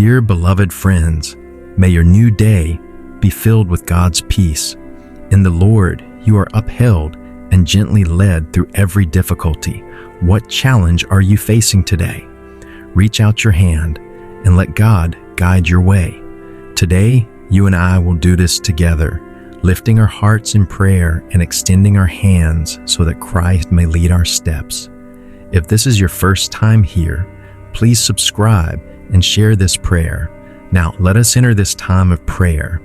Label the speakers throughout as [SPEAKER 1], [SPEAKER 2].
[SPEAKER 1] Dear beloved friends, may your new day be filled with God's peace. In the Lord, you are upheld and gently led through every difficulty. What challenge are you facing today? Reach out your hand and let God guide your way. Today, you and I will do this together, lifting our hearts in prayer and extending our hands so that Christ may lead our steps. If this is your first time here, please subscribe and share this prayer. Now, let us enter this time of prayer.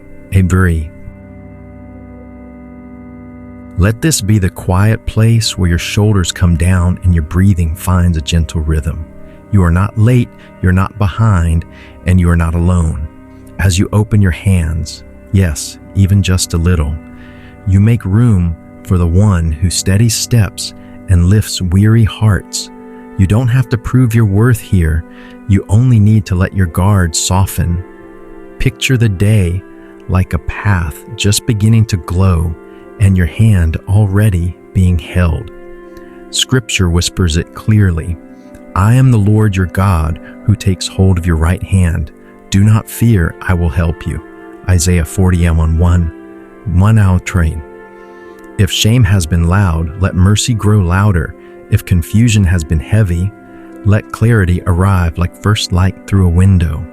[SPEAKER 1] Let this be the quiet place where your shoulders come down and your breathing finds a gentle rhythm. You are not late, you're not behind, and you are not alone. As you open your hands, yes, even just a little, you make room for the one who steadies steps and lifts weary hearts. You don't have to prove your worth here. You only need to let your guard soften. Picture the day like a path just beginning to glow and your hand already being held. Scripture whispers it clearly. I am the Lord your God who takes hold of your right hand. Do not fear, I will help you. Isaiah 40:1 out train. If shame has been loud, let mercy grow louder. If confusion has been heavy, let clarity arrive like first light through a window.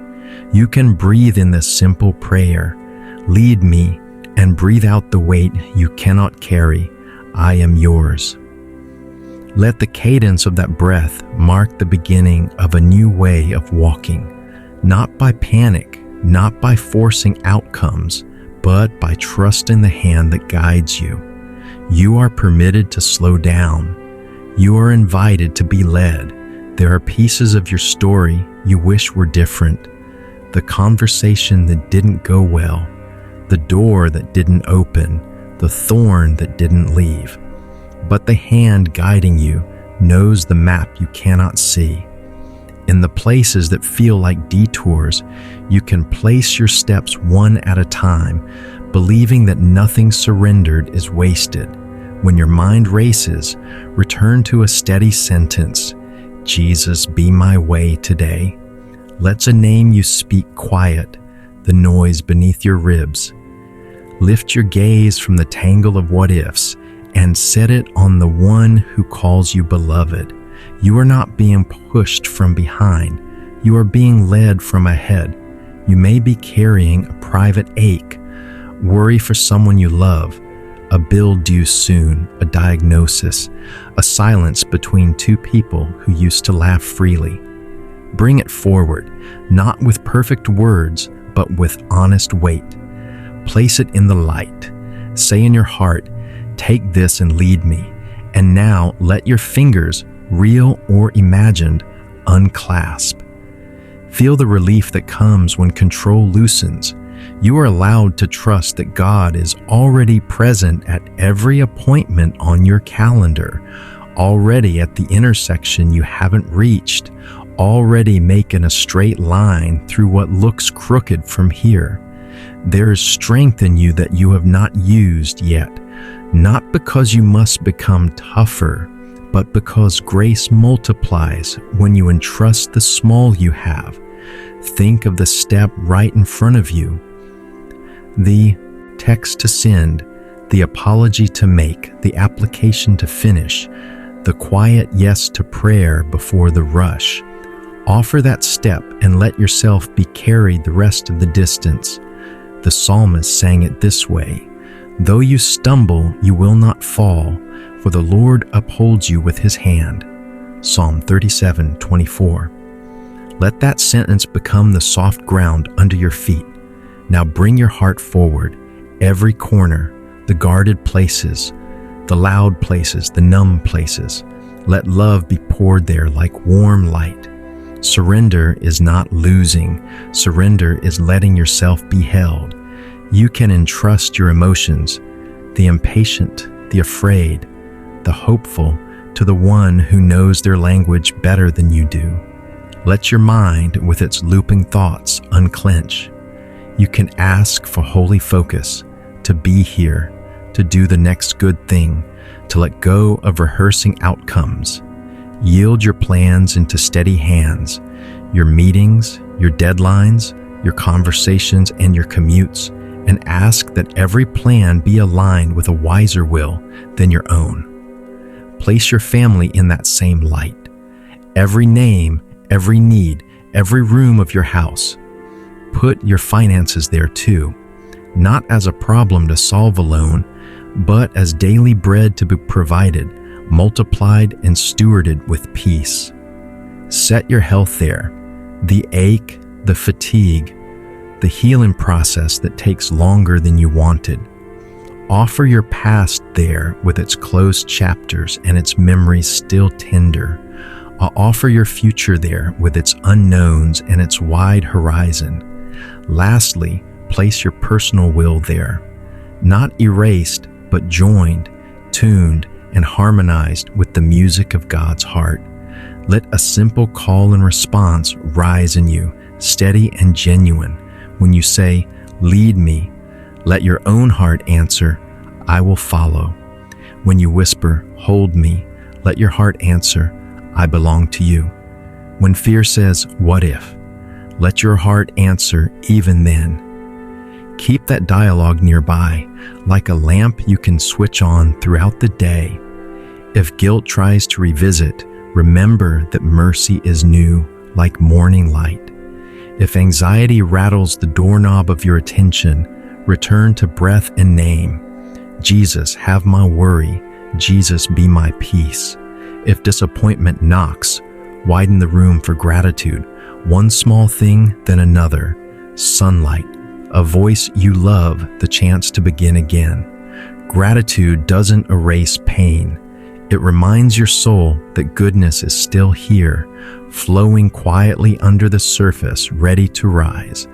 [SPEAKER 1] You can breathe in this simple prayer. Lead me and breathe out the weight you cannot carry. I am yours. Let the cadence of that breath mark the beginning of a new way of walking, not by panic, not by forcing outcomes, but by trusting the hand that guides you. You are permitted to slow down. You are invited to be led. There are pieces of your story you wish were different. The conversation that didn't go well, the door that didn't open, the thorn that didn't leave. But the hand guiding you knows the map you cannot see. In the places that feel like detours, you can place your steps one at a time, believing that nothing surrendered is wasted. When your mind races, return to a steady sentence. Jesus, be my way today. Let's a name you speak quiet, the noise beneath your ribs. Lift your gaze from the tangle of what-ifs and set it on the one who calls you beloved. You are not being pushed from behind. You are being led from ahead. You may be carrying a private ache, worry for someone you love, a bill due soon, a diagnosis, a silence between two people who used to laugh freely. Bring it forward, not with perfect words, but with honest weight. Place it in the light. Say in your heart, take this and lead me. And now let your fingers, real or imagined, unclasp. Feel the relief that comes when control loosens. You are allowed to trust that God is already present at every appointment on your calendar, already at the intersection you haven't reached, already making a straight line through what looks crooked from here. There is strength in you that you have not used yet, not because you must become tougher, but because grace multiplies when you entrust the small you have. Think of the step right in front of you, the text to send, the apology to make, the application to finish, the quiet yes to prayer before the rush. Offer that step and let yourself be carried the rest of the distance. The psalmist sang it this way, though you stumble, you will not fall, for the Lord upholds you with his hand. Psalm 37:24. Let that sentence become the soft ground under your feet. Now bring your heart forward, every corner, the guarded places, the loud places, the numb places. Let love be poured there like warm light. Surrender is not losing. Surrender is letting yourself be held. You can entrust your emotions, the impatient, the afraid, the hopeful, to the one who knows their language better than you do. Let your mind, with its looping thoughts, unclench. You can ask for holy focus, to be here, to do the next good thing, to let go of rehearsing outcomes. Yield your plans into steady hands, your meetings, your deadlines, your conversations, and your commutes, and ask that every plan be aligned with a wiser will than your own. Place your family in that same light. Every name, every need, every room of your house. Put your finances there too, not as a problem to solve alone, but as daily bread to be provided, multiplied, and stewarded with peace. Set your health there, the ache, the fatigue, the healing process that takes longer than you wanted. Offer your past there with its closed chapters and its memories still tender. Offer your future there with its unknowns and its wide horizon. Lastly, place your personal will there, not erased, but joined, tuned, and harmonized with the music of God's heart. Let a simple call and response rise in you, steady and genuine. When you say, "Lead me," let your own heart answer, "I will follow." When you whisper, "Hold me," let your heart answer, "I belong to you." When fear says, "What if?" let your heart answer, "Even then." Keep that dialogue nearby, like a lamp you can switch on throughout the day. If guilt tries to revisit, remember that mercy is new, like morning light. If anxiety rattles the doorknob of your attention, return to breath and name. Jesus, have my worry. Jesus, be my peace. If disappointment knocks, widen the room for gratitude. One small thing, then another. Sunlight, a voice you love, the chance to begin again. Gratitude doesn't erase pain. It reminds your soul that goodness is still here, flowing quietly under the surface, ready to rise.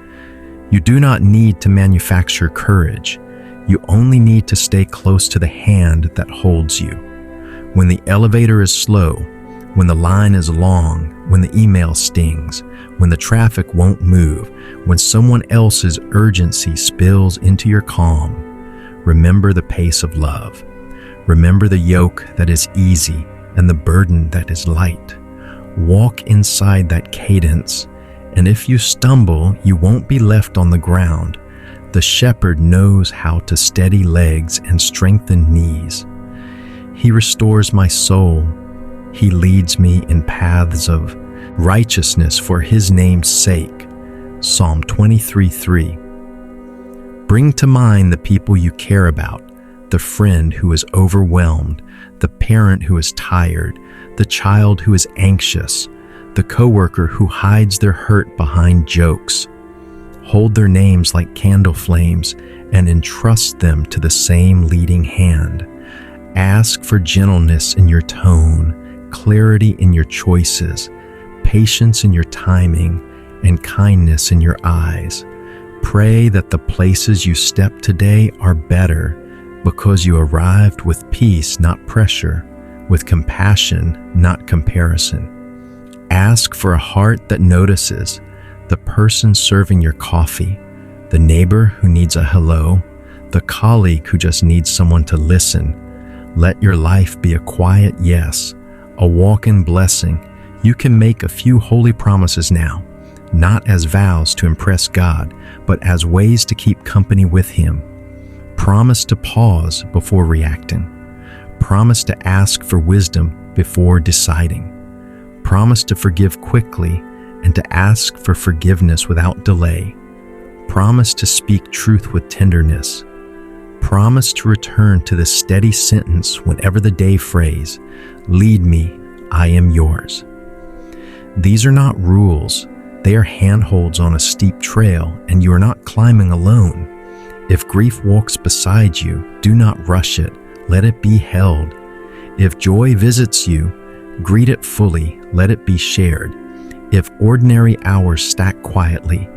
[SPEAKER 1] You do not need to manufacture courage. You only need to stay close to the hand that holds you. When the elevator is slow, when the line is long, when the email stings, when the traffic won't move, when someone else's urgency spills into your calm, remember the pace of love. Remember the yoke that is easy and the burden that is light. Walk inside that cadence, and if you stumble, you won't be left on the ground. The shepherd knows how to steady legs and strengthen knees. He restores my soul. He leads me in paths of righteousness for his name's sake. Psalm 23:3. Bring to mind the people you care about, the friend who is overwhelmed, the parent who is tired, the child who is anxious, the coworker who hides their hurt behind jokes. Hold their names like candle flames and entrust them to the same leading hand. Ask for gentleness in your tone, clarity in your choices, patience in your timing, and kindness in your eyes. Pray that the places you step today are better because you arrived with peace, not pressure, with compassion, not comparison. Ask for a heart that notices the person serving your coffee, the neighbor who needs a hello, the colleague who just needs someone to listen. Let your life be a quiet yes, a walk in blessing. You can make a few holy promises now, not as vows to impress God, but as ways to keep company with Him. Promise to pause before reacting. Promise to ask for wisdom before deciding. Promise to forgive quickly and to ask for forgiveness without delay. Promise to speak truth with tenderness. Promise to return to the steady sentence whenever the day phrase, "Lead me, I am yours." These are not rules. They are handholds on a steep trail, and you are not climbing alone. If grief walks beside you, do not rush it. Let it be held. If joy visits you, greet it fully. Let it be shared. If ordinary hours stack quietly,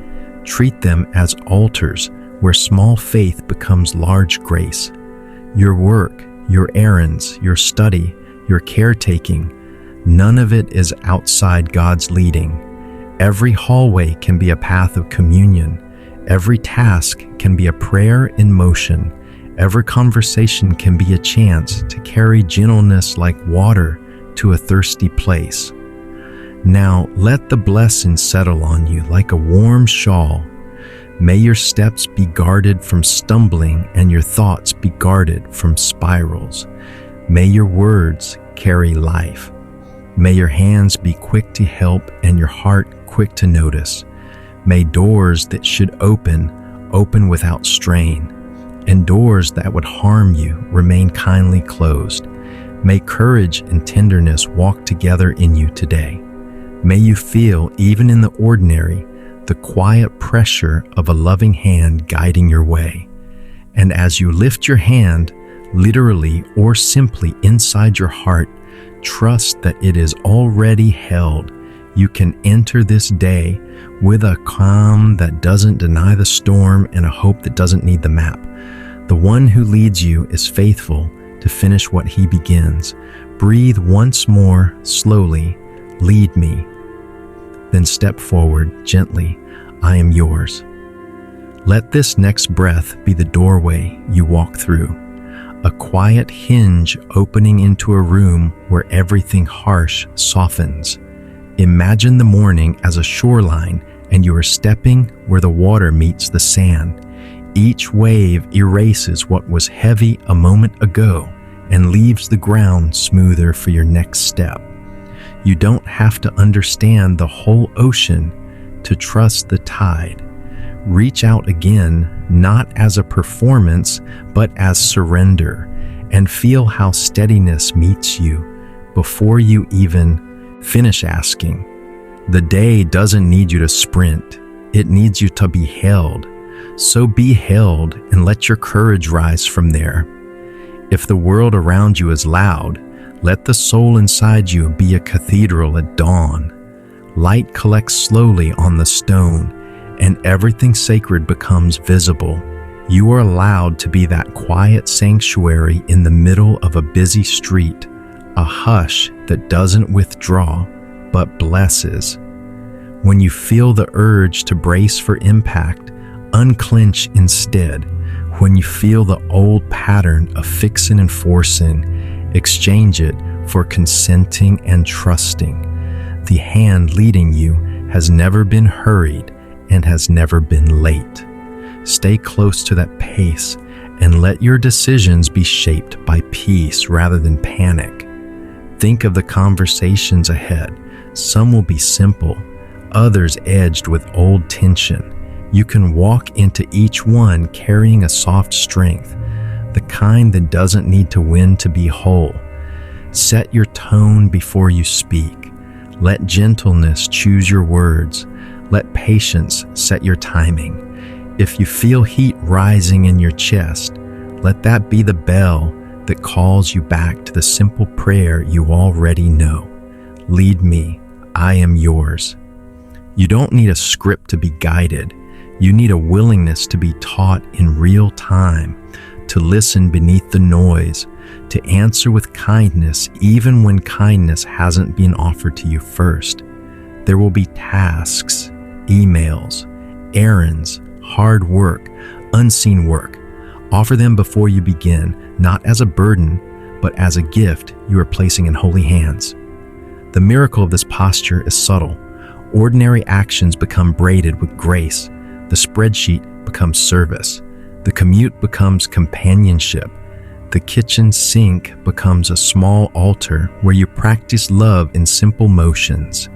[SPEAKER 1] treat them as altars where small faith becomes large grace. Your work, your errands, your study, your caretaking, none of it is outside God's leading. Every hallway can be a path of communion. Every task can be a prayer in motion. Every conversation can be a chance to carry gentleness like water to a thirsty place. Now let the blessing settle on you like a warm shawl. May your steps be guarded from stumbling and your thoughts be guarded from spirals. May your words carry life. May your hands be quick to help and your heart quick to notice. May doors that should open without strain, and doors that would harm you remain kindly closed. May courage and tenderness walk together in you today. May you feel, even in the ordinary, the quiet pressure of a loving hand guiding your way. And as you lift your hand, literally or simply inside your heart, trust that it is already held. You can enter this day with a calm that doesn't deny the storm and a hope that doesn't need the map. The one who leads you is faithful to finish what he begins. Breathe once more, slowly. Lead me. Then step forward gently. I am yours. Let this next breath be the doorway you walk through, a quiet hinge opening into a room where everything harsh softens. Imagine the morning as a shoreline and you are stepping where the water meets the sand. Each wave erases what was heavy a moment ago and leaves the ground smoother for your next step. You don't have to understand the whole ocean to trust the tide. Reach out again, not as a performance, but as surrender, and feel how steadiness meets you before you even finish asking. The day doesn't need you to sprint. It needs you to be held. So be held and let your courage rise from there. If the world around you is loud, let the soul inside you be a cathedral at dawn. Light collects slowly on the stone, and everything sacred becomes visible. You are allowed to be that quiet sanctuary in the middle of a busy street, a hush that doesn't withdraw, but blesses. When you feel the urge to brace for impact, unclench instead. When you feel the old pattern of fixing and forcing, exchange it for consenting and trusting. The hand leading you has never been hurried and has never been late. Stay close to that pace and let your decisions be shaped by peace rather than panic. Think of the conversations ahead. Some will be simple, others edged with old tension. You can walk into each one carrying a soft strength, the kind that doesn't need to win to be whole. Set your tone before you speak. Let gentleness choose your words. Let patience set your timing. If you feel heat rising in your chest, let that be the bell that calls you back to the simple prayer you already know. Lead me, I am yours. You don't need a script to be guided. You need a willingness to be taught in real time, to listen beneath the noise, to answer with kindness even when kindness hasn't been offered to you first. There will be tasks, emails, errands, hard work, unseen work. Offer them before you begin, not as a burden, but as a gift you are placing in holy hands. The miracle of this posture is subtle. Ordinary actions become braided with grace. The spreadsheet becomes service. The commute becomes companionship. The kitchen sink becomes a small altar where you practice love in simple motions.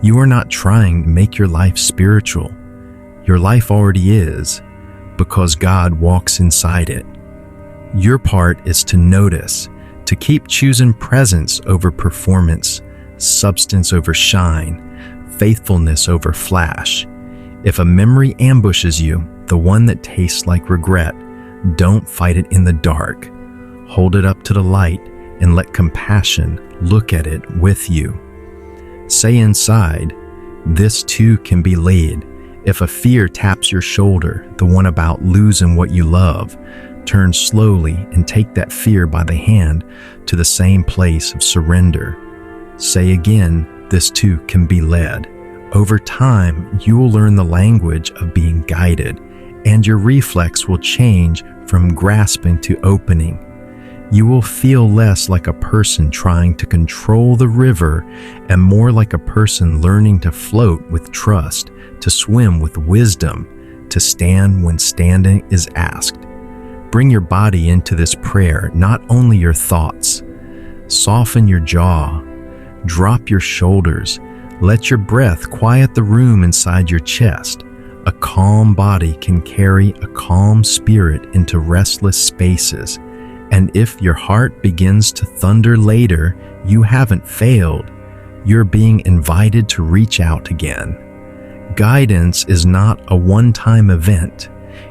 [SPEAKER 1] You are not trying to make your life spiritual. Your life already is, because God walks inside it. Your part is to notice, to keep choosing presence over performance, substance over shine, faithfulness over flash. If a memory ambushes you, the one that tastes like regret, don't fight it in the dark. Hold it up to the light and let compassion look at it with you. Say inside, this too can be laid. If a fear taps your shoulder, the one about losing what you love, turn slowly and take that fear by the hand to the same place of surrender. Say again, this too can be led. Over time, you will learn the language of being guided, and your reflex will change from grasping to opening. You will feel less like a person trying to control the river and more like a person learning to float with trust, to swim with wisdom, to stand when standing is asked. Bring your body into this prayer, not only your thoughts. Soften your jaw. Drop your shoulders. Let your breath quiet the room inside your chest. A calm body can carry a calm spirit into restless spaces. And if your heart begins to thunder later, you haven't failed. You're being invited to reach out again. Guidance is not a one-time event.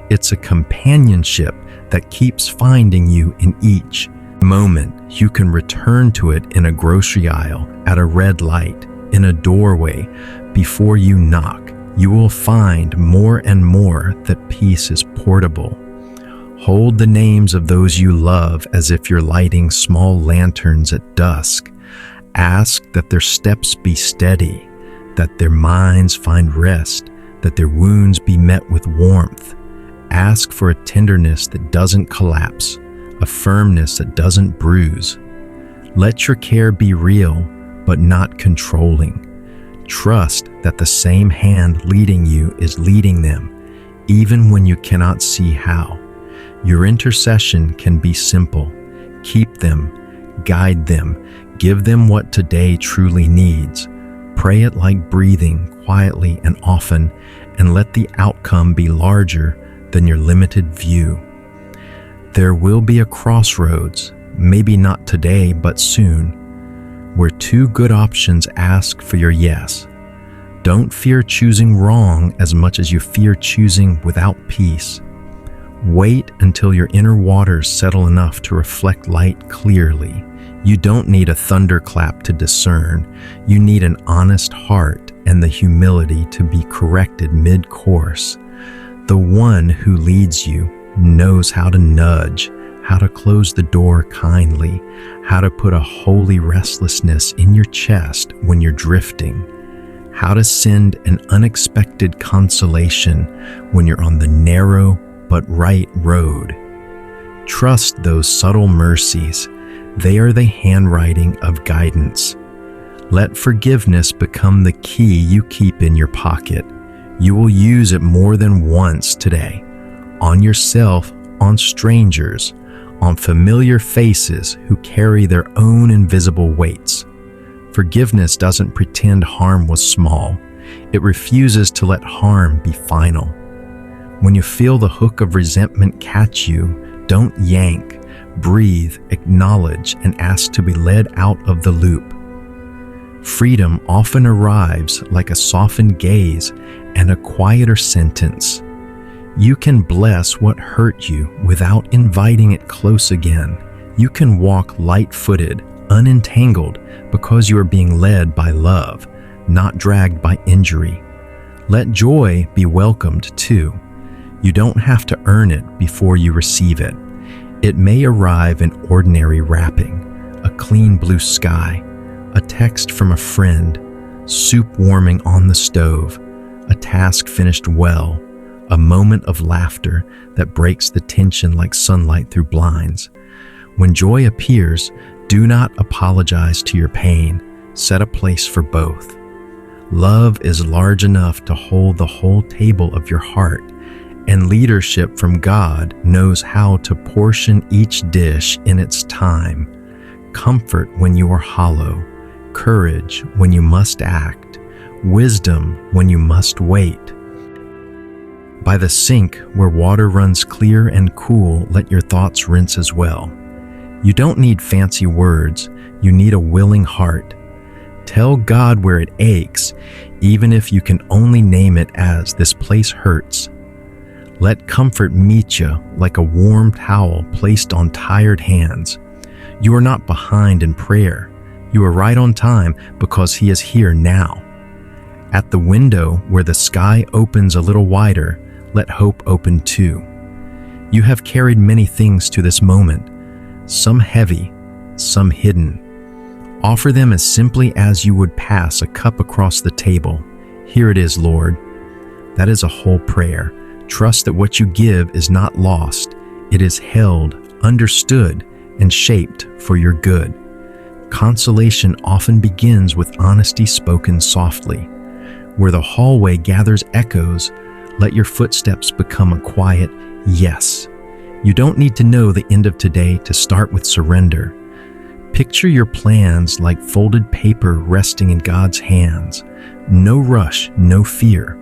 [SPEAKER 1] It's a companionship that keeps finding you in each moment. You can return to it in a grocery aisle, at a red light, in a doorway, before you knock. You will find more and more that peace is portable. Hold the names of those you love as if you're lighting small lanterns at dusk. Ask that their steps be steady, that their minds find rest, that their wounds be met with warmth. Ask for a tenderness that doesn't collapse, a firmness that doesn't bruise. Let your care be real, but not controlling. Trust that the same hand leading you is leading them, even when you cannot see how. Your intercession can be simple. Keep them, guide them, give them what today truly needs. Pray it like breathing, quietly and often, and let the outcome be larger than your limited view. There will be a crossroads, maybe not today, but soon, where two good options ask for your yes. Don't fear choosing wrong as much as you fear choosing without peace. Wait until your inner waters settle enough to reflect light clearly. You don't need a thunderclap to discern. You need an honest heart and the humility to be corrected mid-course. The one who leads you knows how to nudge, how to close the door kindly, how to put a holy restlessness in your chest when you're drifting, how to send an unexpected consolation when you're on the narrow but right road. Trust those subtle mercies. They are the handwriting of guidance. Let forgiveness become the key you keep in your pocket. You will use it more than once today, on yourself, on strangers, on familiar faces who carry their own invisible weights. Forgiveness doesn't pretend harm was small. It refuses to let harm be final. When you feel the hook of resentment catch you, don't yank. Breathe, acknowledge, and ask to be led out of the loop. Freedom often arrives like a softened gaze and a quieter sentence. You can bless what hurt you without inviting it close again. You can walk light-footed, unentangled, because you are being led by love, not dragged by injury. Let joy be welcomed too. You don't have to earn it before you receive it. It may arrive in ordinary wrapping, a clean blue sky, a text from a friend, soup warming on the stove, a task finished well, a moment of laughter that breaks the tension like sunlight through blinds. When joy appears, do not apologize to your pain. Set a place for both. Love is large enough to hold the whole table of your heart, and leadership from God knows how to portion each dish in its time. Comfort when you are hollow, courage when you must act, wisdom when you must wait. By the sink where water runs clear and cool, let your thoughts rinse as well. You don't need fancy words, you need a willing heart. Tell God where it aches, even if you can only name it as "this place hurts." Let comfort meet you like a warm towel placed on tired hands. You are not behind in prayer. You are right on time because He is here now. At the window where the sky opens a little wider, let hope open too. You have carried many things to this moment, some heavy, some hidden. Offer them as simply as you would pass a cup across the table. Here it is, Lord. That is a whole prayer. Trust that what you give is not lost. It is held, understood, and shaped for your good. Consolation often begins with honesty spoken softly. Where the hallway gathers echoes, let your footsteps become a quiet yes. You don't need to know the end of today to start with surrender. Picture your plans like folded paper resting in God's hands. No rush, no fear.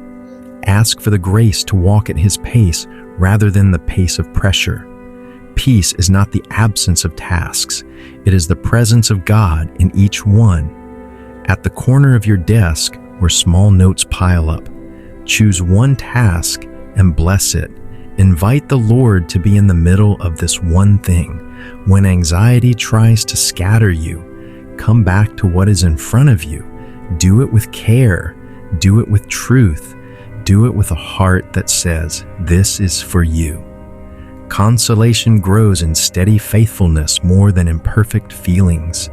[SPEAKER 1] Ask for the grace to walk at His pace rather than the pace of pressure. Peace is not the absence of tasks. It is the presence of God in each one. At the corner of your desk where small notes pile up, choose one task and bless it. Invite the Lord to be in the middle of this one thing. When anxiety tries to scatter you, come back to what is in front of you. Do it with care. Do it with truth. Do it with a heart that says, "This is for you." Consolation grows in steady faithfulness more than in perfect feelings.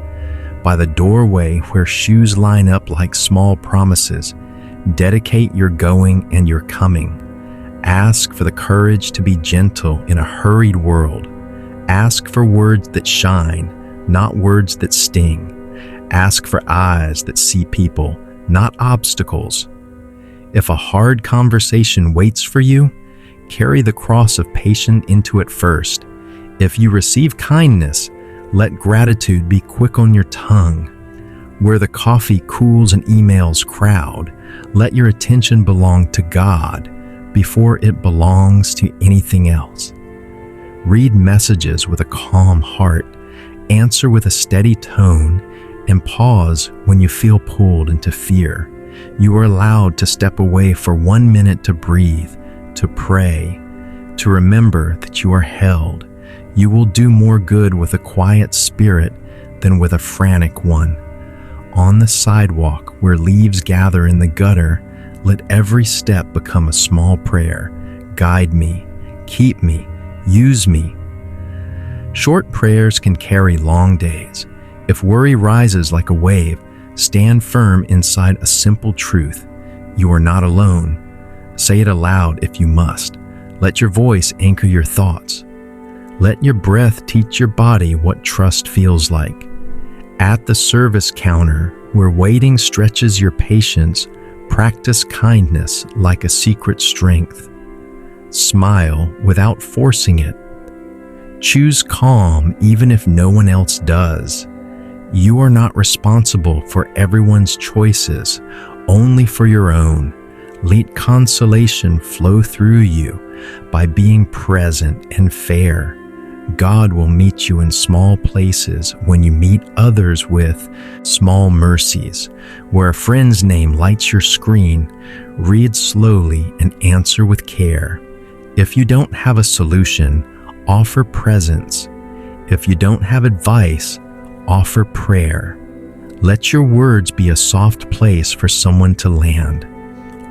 [SPEAKER 1] By the doorway where shoes line up like small promises, dedicate your going and your coming. Ask for the courage to be gentle in a hurried world. Ask for words that shine, not words that sting. Ask for eyes that see people, not obstacles. If a hard conversation waits for you, carry the cross of patience into it first. If you receive kindness, let gratitude be quick on your tongue. Where the coffee cools and emails crowd, let your attention belong to God before it belongs to anything else. Read messages with a calm heart, answer with a steady tone, and pause when you feel pulled into fear. You are allowed to step away for 1 minute to breathe, to pray, to remember that you are held. You will do more good with a quiet spirit than with a frantic one. On the sidewalk where leaves gather in the gutter, let every step become a small prayer. Guide me, keep me, use me. Short prayers can carry long days. If worry rises like a wave, stand firm inside a simple truth. You are not alone. Say it aloud if you must. Let your voice anchor your thoughts. Let your breath teach your body what trust feels like. At the service counter, where waiting stretches your patience, practice kindness like a secret strength. Smile without forcing it. Choose calm even if no one else does. You are not responsible for everyone's choices, only for your own. Let consolation flow through you by being present and fair. God will meet you in small places when you meet others with small mercies. Where a friend's name lights your screen, read slowly and answer with care. If you don't have a solution, offer presence. If you don't have advice, offer prayer. Let your words be a soft place for someone to land.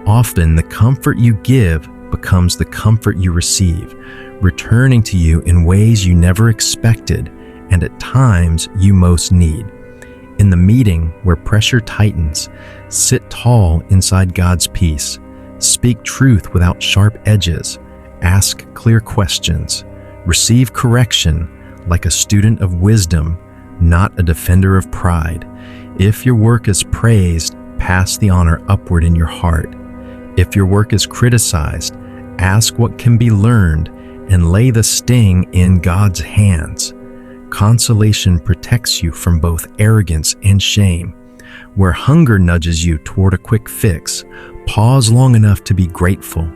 [SPEAKER 1] Often the comfort you give becomes the comfort you receive, returning to you in ways you never expected and at times you most need. In the meeting where pressure tightens, sit tall inside God's peace. Speak truth without sharp edges. Ask clear questions. Receive correction like a student of wisdom, not a defender of pride. If your work is praised, pass the honor upward in your heart. If your work is criticized, ask what can be learned and lay the sting in God's hands. Consolation protects you from both arrogance and shame. Where hunger nudges you toward a quick fix, pause long enough to be grateful.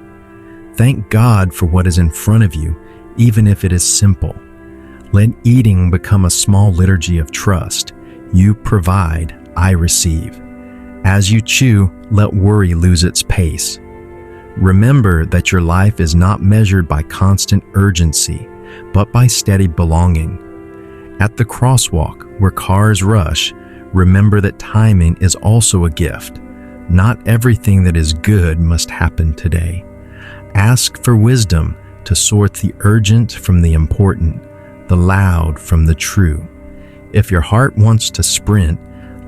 [SPEAKER 1] Thank God for what is in front of you, even if it is simple. Let eating become a small liturgy of trust. You provide, I receive. As you chew, let worry lose its pace. Remember that your life is not measured by constant urgency, but by steady belonging. At the crosswalk where cars rush, remember that timing is also a gift. Not everything that is good must happen today. Ask for wisdom to sort the urgent from the important, the loud from the true. If your heart wants to sprint,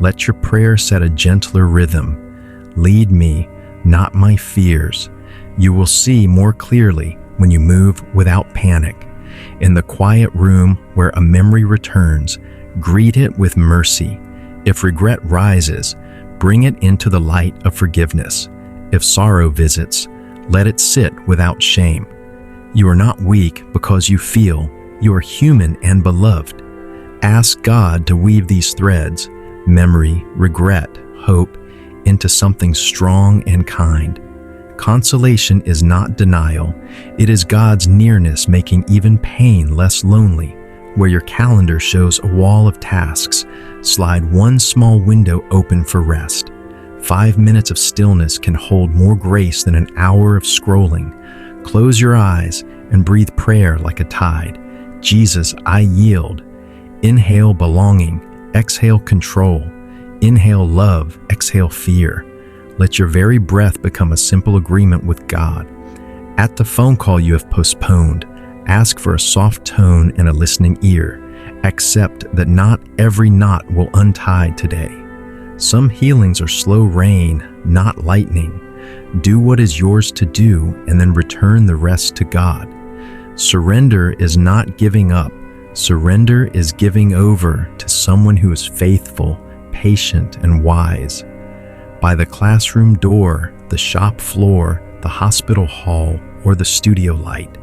[SPEAKER 1] let your prayer set a gentler rhythm. Lead me, not my fears. You will see more clearly when you move without panic. In the quiet room where a memory returns, greet it with mercy. If regret rises, bring it into the light of forgiveness. If sorrow visits, let it sit without shame. You are not weak because you feel. You are human and beloved. Ask God to weave these threads, memory, regret, hope, into something strong and kind. Consolation is not denial. It is God's nearness making even pain less lonely. Where your calendar shows a wall of tasks, slide one small window open for rest. 5 minutes of stillness can hold more grace than an hour of scrolling. Close your eyes and breathe prayer like a tide. Jesus, I yield. Inhale belonging, exhale control. Inhale love, exhale fear. Let your very breath become a simple agreement with God. At the phone call you have postponed, ask for a soft tone and a listening ear. Accept that not every knot will untie today. Some healings are slow rain, not lightning. Do what is yours to do and then return the rest to God. Surrender is not giving up. Surrender is giving over to someone who is faithful, patient, and wise. By the classroom door, the shop floor, the hospital hall, or the studio light,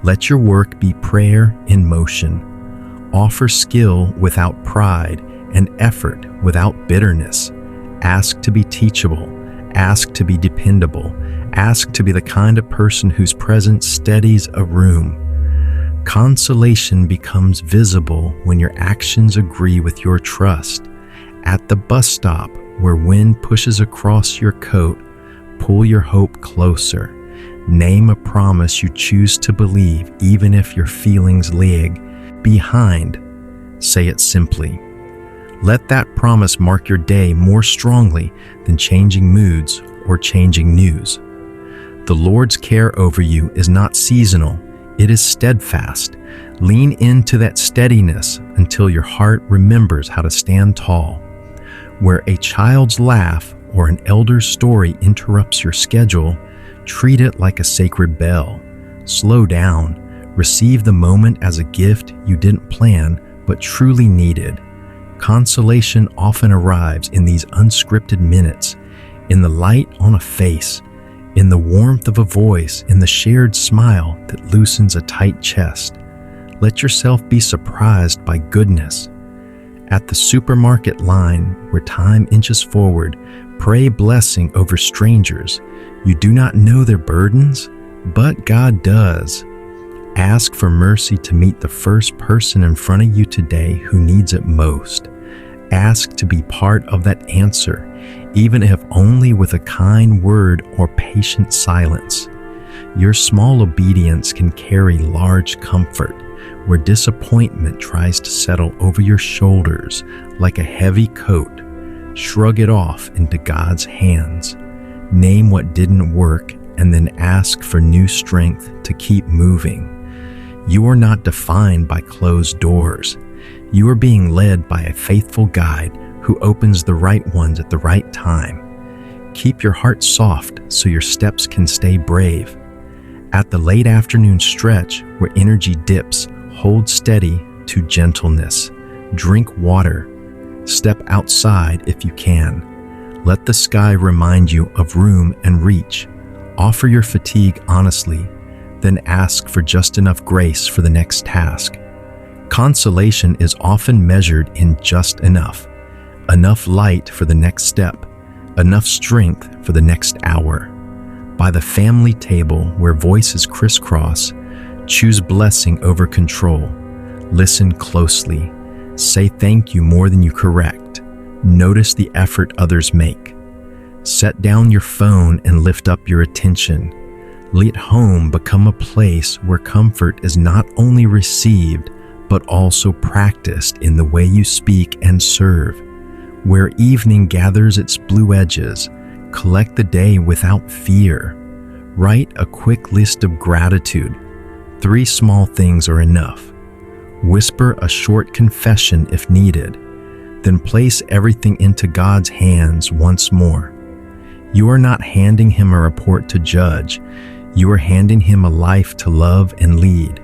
[SPEAKER 1] let your work be prayer in motion. Offer skill without pride and effort without bitterness. Ask to be teachable. Ask to be dependable. Ask to be the kind of person whose presence steadies a room. Consolation becomes visible when your actions agree with your trust. At the bus stop, where wind pushes across your coat, pull your hope closer. Name a promise you choose to believe even if your feelings lag behind. Say it simply. Let that promise mark your day more strongly than changing moods or changing news. The Lord's care over you is not seasonal, it is steadfast. Lean into that steadiness until your heart remembers how to stand tall. Where a child's laugh or an elder's story interrupts your schedule, treat it like a sacred bell. Slow down. Receive the moment as a gift you didn't plan but truly needed. Consolation often arrives in these unscripted minutes, in the light on a face, in the warmth of a voice, in the shared smile that loosens a tight chest. Let yourself be surprised by goodness. At the supermarket line where time inches forward, pray blessing over strangers. You do not know their burdens, but God does. Ask for mercy to meet the first person in front of you today who needs it most. Ask to be part of that answer, even if only with a kind word or patient silence. Your small obedience can carry large comfort, where disappointment tries to settle over your shoulders like a heavy coat. Shrug it off into God's hands. Name what didn't work and then ask for new strength to keep moving. You are not defined by closed doors. You are being led by a faithful guide who opens the right ones at the right time. Keep your heart soft so your steps can stay brave. At the late afternoon stretch where energy dips, hold steady to gentleness. Drink water. Step outside if you can. Let the sky remind you of room and reach. Offer your fatigue honestly, then ask for just enough grace for the next task. Consolation is often measured in just enough. Enough light for the next step, enough strength for the next hour. By the family table where voices crisscross, choose blessing over control. Listen closely. Say thank you more than you correct. Notice the effort others make. Set down your phone and lift up your attention. Let home become a place where comfort is not only received, but also practiced in the way you speak and serve. Where evening gathers its blue edges, collect the day without fear. Write a quick list of gratitude. 3 small things are enough. Whisper a short confession if needed. Then place everything into God's hands once more. You are not handing Him a report to judge. You are handing Him a life to love and lead.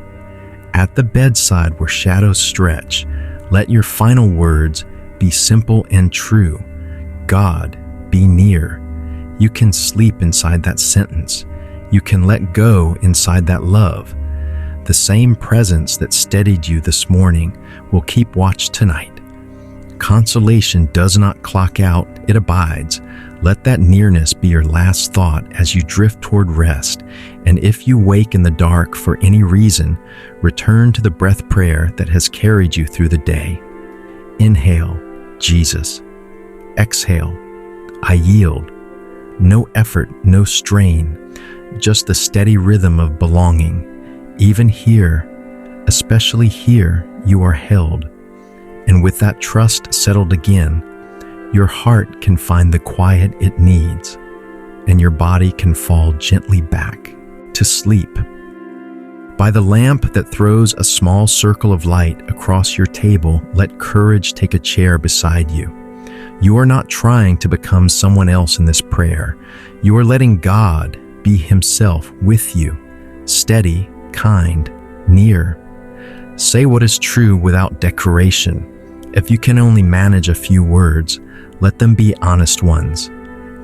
[SPEAKER 1] At the bedside where shadows stretch, let your final words be simple and true. God, be near. You can sleep inside that sentence. You can let go inside that love. The same presence that steadied you this morning will keep watch tonight. Consolation does not clock out, it abides. Let that nearness be your last thought as you drift toward rest. And if you wake in the dark for any reason, return to the breath prayer that has carried you through the day. Inhale, Jesus. Exhale, I yield. No effort, no strain, just the steady rhythm of belonging. Even here, especially here, you are held. And with that trust settled again, your heart can find the quiet it needs, and your body can fall gently back to sleep. By the lamp that throws a small circle of light across your table, let courage take a chair beside you. You are not trying to become someone else in this prayer. You are letting God be Himself with you, steady, kind, near. Say what is true without decoration. If you can only manage a few words, let them be honest ones.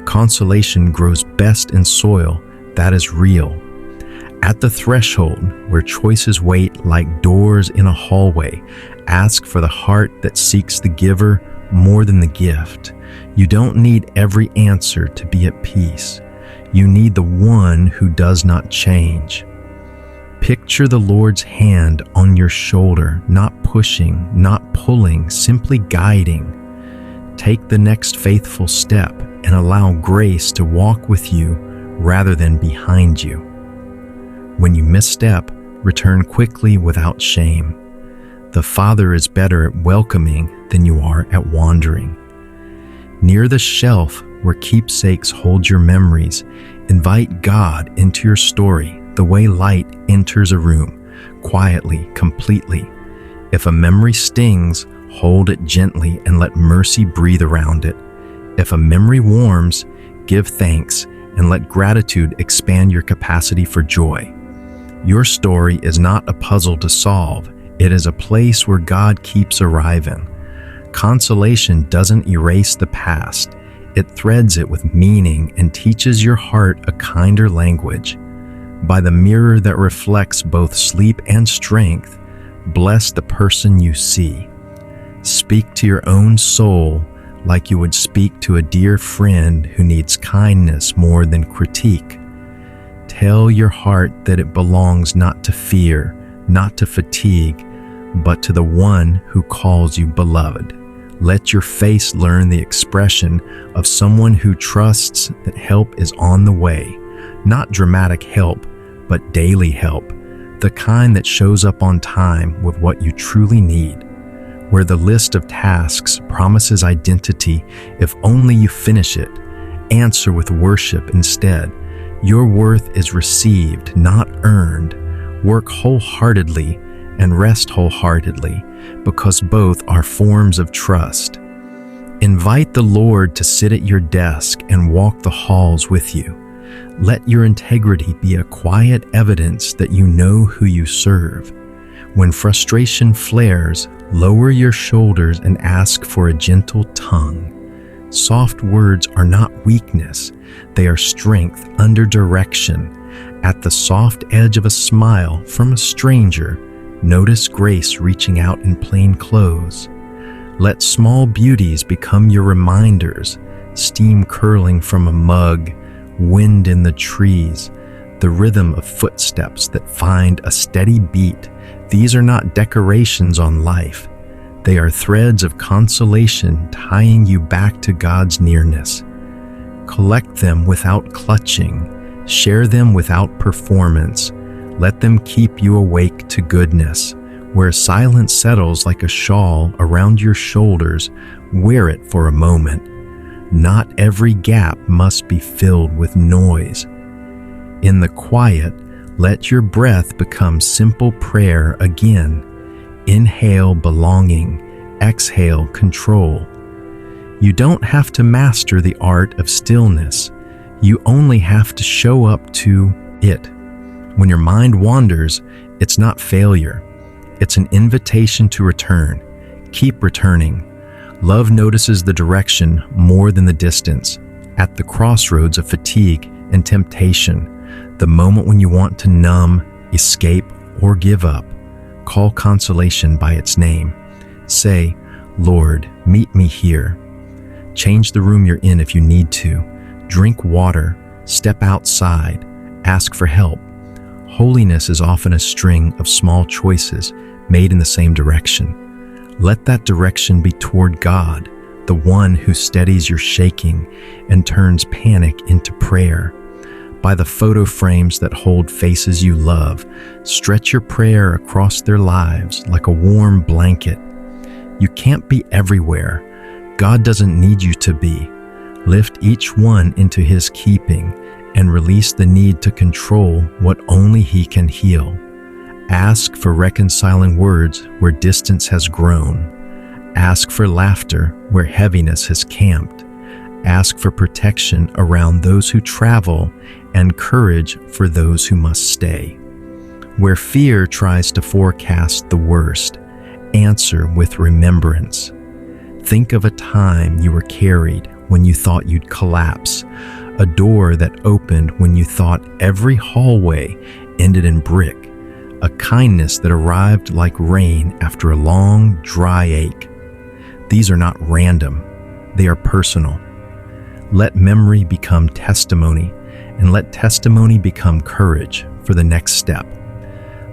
[SPEAKER 1] Consolation grows best in soil that is real. At the threshold where choices wait like doors in a hallway, ask for the heart that seeks the giver more than the gift. You don't need every answer to be at peace. You need the one who does not change. Picture the Lord's hand on your shoulder, not pushing, not pulling, simply guiding. Take the next faithful step and allow grace to walk with you rather than behind you. When you misstep, return quickly without shame. The Father is better at welcoming than you are at wandering. Near the shelf where keepsakes hold your memories, invite God into your story the way light enters a room, quietly, completely. If a memory stings, hold it gently and let mercy breathe around it. If a memory warms, give thanks and let gratitude expand your capacity for joy. Your story is not a puzzle to solve. It is a place where God keeps arriving. Consolation doesn't erase the past. It threads it with meaning and teaches your heart a kinder language. By the mirror that reflects both sleep and strength, bless the person you see. Speak to your own soul like you would speak to a dear friend who needs kindness more than critique. Tell your heart that it belongs not to fear, not to fatigue, but to the one who calls you beloved. Let your face learn the expression of someone who trusts that help is on the way. Not dramatic help, but daily help, the kind that shows up on time with what you truly need. Where the list of tasks promises identity if only you finish it, answer with worship instead. Your worth is received, not earned. Work wholeheartedly and rest wholeheartedly, because both are forms of trust. Invite the Lord to sit at your desk and walk the halls with you. Let your integrity be a quiet evidence that you know who you serve. When frustration flares, lower your shoulders and ask for a gentle tongue. Soft words are not weakness, they are strength under direction. At the soft edge of a smile from a stranger, notice grace reaching out in plain clothes. Let small beauties become your reminders, steam curling from a mug, wind in the trees, the rhythm of footsteps that find a steady beat. These are not decorations on life. They are threads of consolation tying you back to God's nearness. Collect them without clutching. Share them without performance. Let them keep you awake to goodness. Where silence settles like a shawl around your shoulders, wear it for a moment. Not every gap must be filled with noise. In the quiet, let your breath become simple prayer again. Inhale belonging, exhale control. You don't have to master the art of stillness. You only have to show up to it. When your mind wanders, it's not failure. It's an invitation to return. Keep returning. Love notices the direction more than the distance. At the crossroads of fatigue and temptation, the moment when you want to numb, escape, or give up, call consolation by its name. Say, Lord, meet me here. Change the room you're in if you need to. Drink water, step outside, ask for help. Holiness is often a string of small choices made in the same direction. Let that direction be toward God, the one who steadies your shaking and turns panic into prayer. By the photo frames that hold faces you love, stretch your prayer across their lives like a warm blanket. You can't be everywhere. God doesn't need you to be. Lift each one into His keeping and release the need to control what only He can heal. Ask for reconciling words where distance has grown. Ask for laughter where heaviness has camped. Ask for protection around those who travel and courage for those who must stay. Where fear tries to forecast the worst, answer with remembrance. Think of a time you were carried when you thought you'd collapse, a door that opened when you thought every hallway ended in brick, a kindness that arrived like rain after a long, dry ache. These are not random, they are personal. Let memory become testimony, and let testimony become courage for the next step.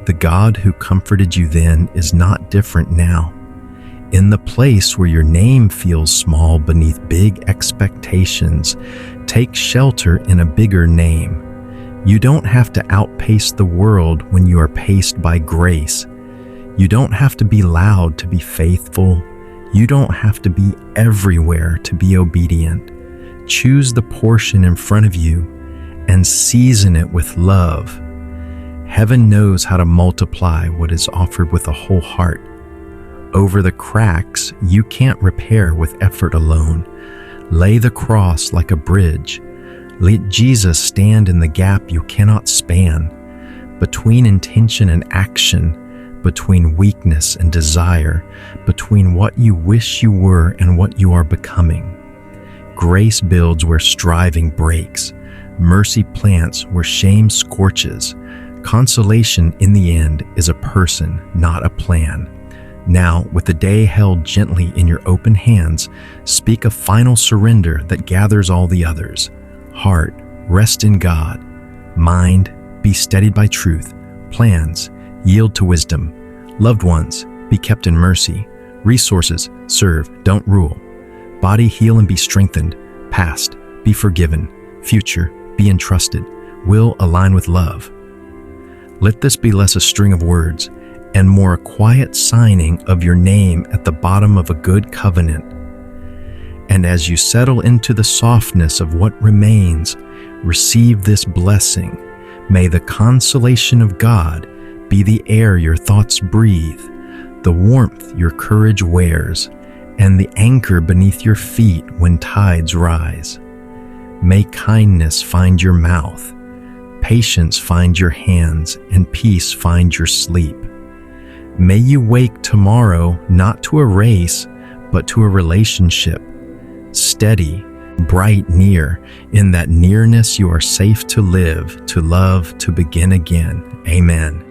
[SPEAKER 1] The God who comforted you then is not different now. In the place where your name feels small beneath big expectations, take shelter in a bigger name. You don't have to outpace the world when you are paced by grace. You don't have to be loud to be faithful. You don't have to be everywhere to be obedient. Choose the portion in front of you and season it with love. Heaven knows how to multiply what is offered with a whole heart. Over the cracks you can't repair with effort alone. Lay the cross like a bridge. Let Jesus stand in the gap you cannot span. Between intention and action, between weakness and desire, between what you wish you were and what you are becoming. Grace builds where striving breaks. Mercy plants where shame scorches. Consolation in the end is a person, not a plan. Now, with the day held gently in your open hands, speak a final surrender that gathers all the others. Heart, rest in God. Mind, be steadied by truth. Plans, yield to wisdom. Loved ones, be kept in mercy. Resources, serve, don't rule. Body, heal and be strengthened. Past, be forgiven. Future, be entrusted. Will, align with love. Let this be less a string of words and more a quiet signing of your name at the bottom of a good covenant. And as you settle into the softness of what remains, receive this blessing. May the consolation of God be the air your thoughts breathe, the warmth your courage wears, and the anchor beneath your feet when tides rise. May kindness find your mouth, patience find your hands, and peace find your sleep. May you wake tomorrow not to a race, but to a relationship. Steady, bright, near. In that nearness you are safe to live, to love, to begin again. Amen.